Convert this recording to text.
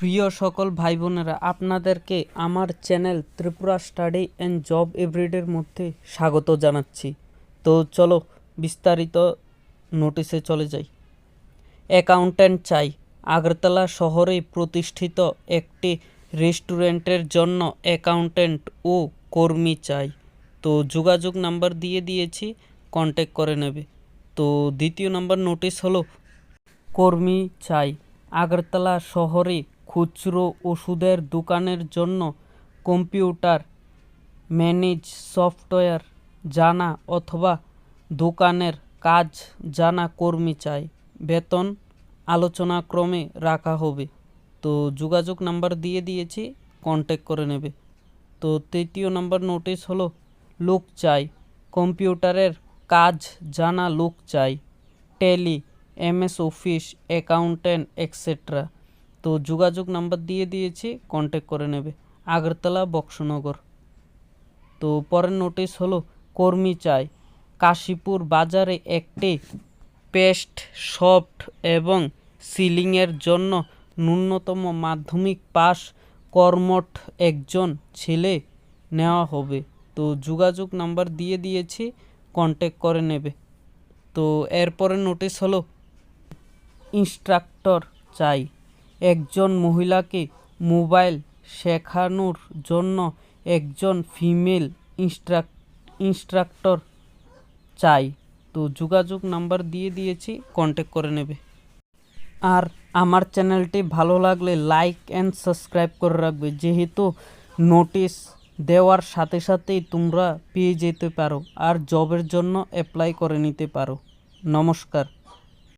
প্রিয় সকল ভাই বোনেরা, আপনাদেরকে আমার channel Tripura study and job এভরিডের মধ্যে স্বাগত জানাচ্ছি। তো চলো বিস্তারিত নোটিশে চলে যাই। অ্যাকাউন্ট্যান্ট চাই। আগরতলা শহরে প্রতিষ্ঠিত একটি রেস্টুরেন্টের জন্য অ্যাকাউন্ট্যান্ট ও কর্মী চাই। তো যোগাযোগ নাম্বার দিয়ে দিয়েছি, কন্ট্যাক্ট করে নেবে। তো দ্বিতীয় নাম্বার নোটিশ হলো কর্মী চাই। আগরতলা শহরে খুচরো ওষুধের দোকানের জন্য কম্পিউটার ম্যানেজ সফটওয়্যার জানা অথবা দোকানের কাজ জানা কর্মী চাই। বেতন আলোচনাক্রমে রাখা হবে। তো যোগাযোগ নাম্বার দিয়ে দিয়েছি, কন্ট্যাক্ট করে নেবে। তো তৃতীয় নাম্বার নোটিশ হলো লোক চাই। কম্পিউটারের কাজ জানা লোক চাই। Tally, MS office, accountant etcetera. তো যোগাযোগ নাম্বার দিয়ে দিয়েছি, কন্ট্যাক্ট করে নেবে। আগরতলা বক্সনগর। তো পরের নোটিশ হলো কর্মী চাই। কাশীপুর বাজারে একটি পেস্ট সফট এবং সিলিংয়ের জন্য ন্যূনতম মাধ্যমিক পাস কর্মঠ একজন ছেলে নেওয়া হবে। তো যোগাযোগ নাম্বার দিয়ে দিয়েছি, কন্ট্যাক্ট করে নেবে। তো এরপরের নোটিশ হলো ইনস্ট্রাক্টর চাই। একজন মহিলাকে মোবাইল শেখানোর জন্য একজন ফিমেল ইনস্ট্রাক্টর চাই। তো যোগাযোগ নাম্বার দিয়ে দিয়েছি, কন্ট্যাক্ট করে নেবে। আর আমার চ্যানেলটি ভালো লাগলে লাইক অ্যান্ড সাবস্ক্রাইব করে রাখবে, যেহেতু নোটিশ দেওয়ার সাথে সাথেই তোমরা পেয়ে যেতে পারো আর জবের জন্য অ্যাপ্লাই করে নিতে পারো। নমস্কার।